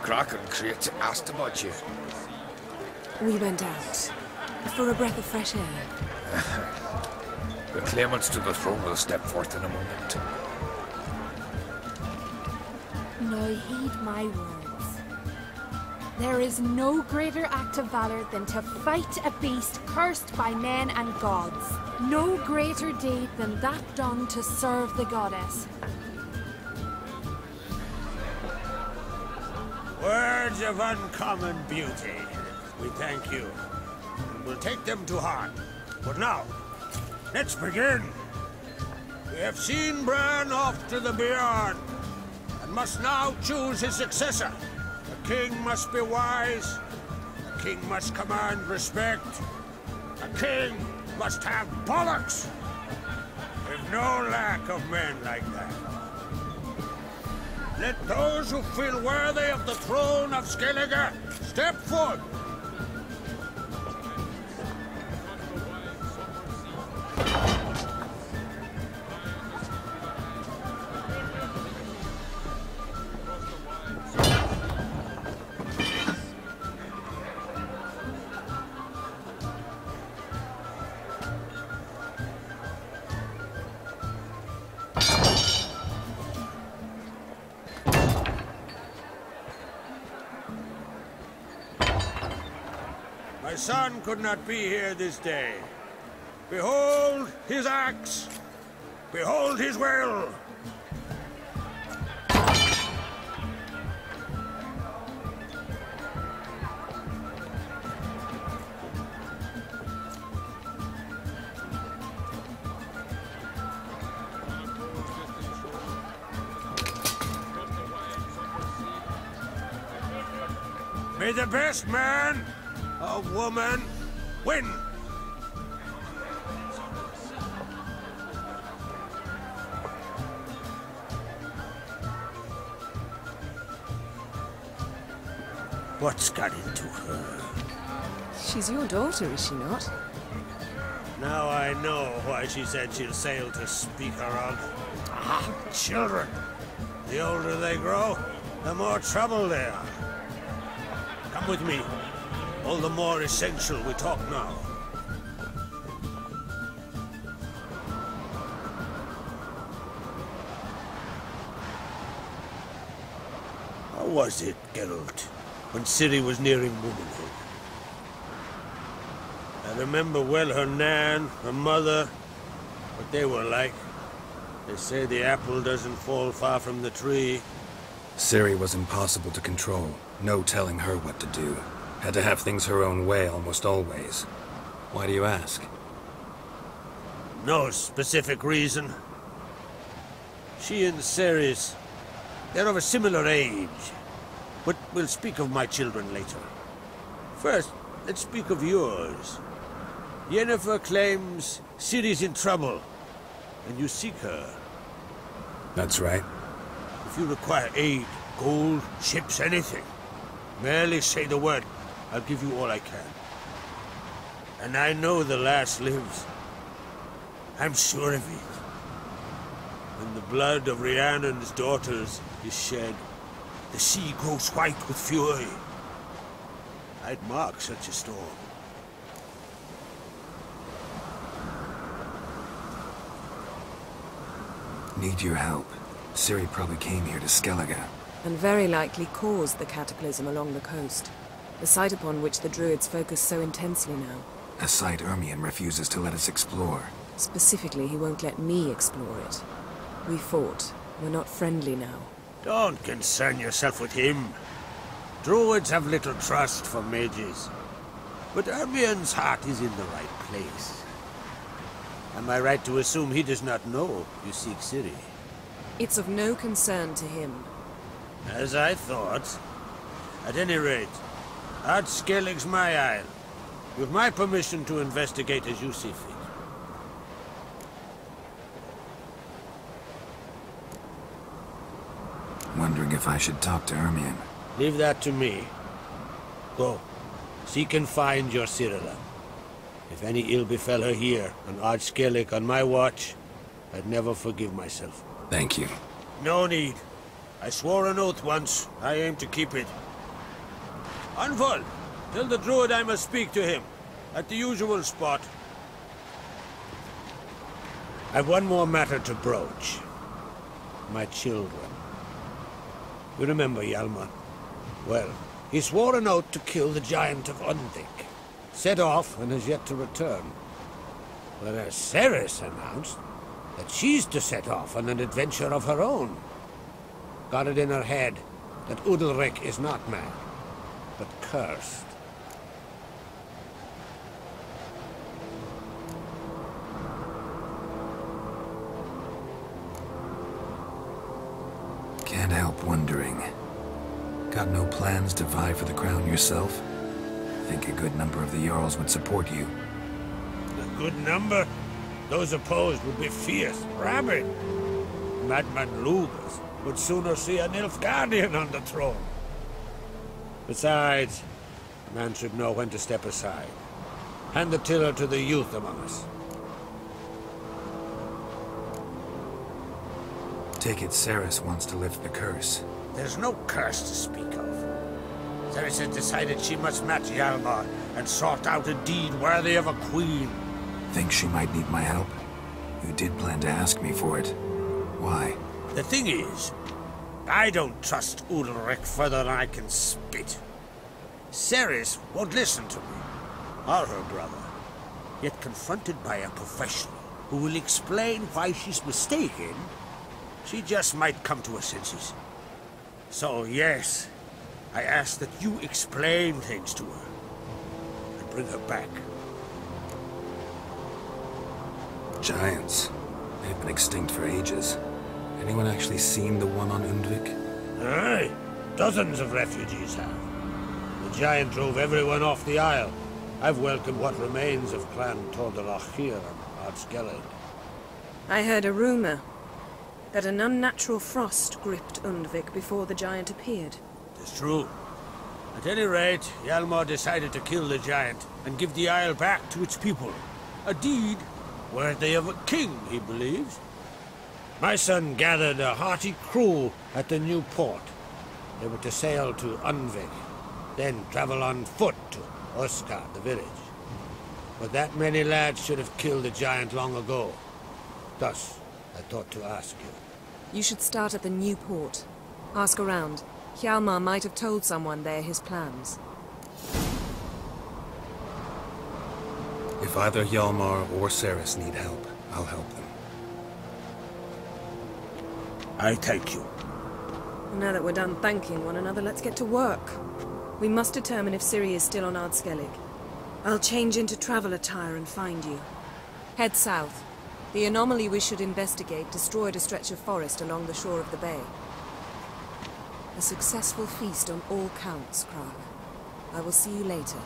Kraken crate asked about you. We went out for a breath of fresh air. The claimants to the throne will step forth in a moment. Now heed my words. There is no greater act of valor than to fight a beast cursed by men and gods. No greater deed than that done to serve the goddess. Words of uncommon beauty. We thank you. And we'll take them to heart. But now, let's begin. We have seen Bran off to the beyond, and must now choose his successor. A king must be wise. A king must command respect. A king must have bollocks. We've no lack of men like that. Let those who feel worthy of the throne of Skellige step forth. My son could not be here this day. Behold his axe. Behold his will. May the best man or woman win. What's got into her? She's your daughter, is she not? Now I know why she said she'll sail to speak her of. Ah, children. The older they grow, the more trouble they are. Come with me. All the more essential we talk now. How was it, Geralt, when Ciri was nearing womanhood? I remember well her nan, her mother, what they were like. They say the apple doesn't fall far from the tree. Ciri was impossible to control. No telling her what to do. Had to have things her own way almost always. Why do you ask? No specific reason. She and Ceres, they're of a similar age. But we'll speak of my children later. First, let's speak of yours. Yennefer claims Ciri's in trouble, and you seek her. That's right. If you require aid, gold, ships, anything, merely say the word. I'll give you all I can. And I know the lass lives. I'm sure of it. When the blood of Rhiannon's daughters is shed, the sea grows white with fury. I'd mark such a storm. Need your help. Ciri probably came here to Skellige. And very likely caused the cataclysm along the coast. The site upon which the Druids focus so intensely now. A site Ermion refuses to let us explore. Specifically, he won't let me explore it. We fought. We're not friendly now. Don't concern yourself with him. Druids have little trust for mages. But Ermion's heart is in the right place. Am I right to assume he does not know you seek Ciri? It's of no concern to him. As I thought. At any rate, Ard Skellig's my isle. With my permission to investigate as you see fit. Wondering if I should talk to Ermion. Leave that to me. Go. Seek and find your Cyrilla. If any ill befell her here, on Ard Skellig on my watch, I'd never forgive myself. Thank you. No need. I swore an oath once. I aim to keep it. Unfold, tell the druid I must speak to him, at the usual spot. I've one more matter to broach. My children. You remember Hjalmar? Well, he swore an oath to kill the giant of Undvik. Set off and has yet to return. Whereas Ceres announced that she's to set off on an adventure of her own. Got it in her head that Udalric is not mad, but cursed. Can't help wondering. Got no plans to vie for the crown yourself? Think a good number of the Jarls would support you. A good number? Those opposed would be fierce, rabid. Madman Lugas would sooner see an Nilfgaardian on the throne. Besides, a man should know when to step aside. Hand the tiller to the youth among us. Take it Ceres wants to lift the curse. There's no curse to speak of. Ceres has decided she must match Hjalmar and sort out a deed worthy of a queen. Think she might need my help? You did plan to ask me for it. Why? The thing is, I don't trust Udalric further than I can spit. Ceres won't listen to me, or her brother. Yet confronted by a professional who will explain why she's mistaken, she just might come to her senses. So yes, I ask that you explain things to her and bring her back. Giants. They've been extinct for ages. Anyone actually seen the one on Undvik? Aye, dozens of refugees have. The giant drove everyone off the isle. I've welcomed what remains of Clan Tordalachir and Ardskellig. I heard a rumor that an unnatural frost gripped Undvik before the giant appeared. It's true. At any rate, Hjalmar decided to kill the giant and give the isle back to its people. A deed worthy of a king, he believes. My son gathered a hearty crew at the new port. They were to sail to Undvik, then travel on foot to Oskar, the village. But that many lads should have killed the giant long ago. Thus, I thought to ask you. You should start at the new port. Ask around. Hjalmar might have told someone there his plans. If either Hjalmar or Ceres need help, I'll help them. I thank you. Now that we're done thanking one another, let's get to work. We must determine if Ciri is still on Ardskellig. I'll change into travel attire and find you. Head south. The anomaly we should investigate destroyed a stretch of forest along the shore of the bay. A successful feast on all counts, Krag. I will see you later.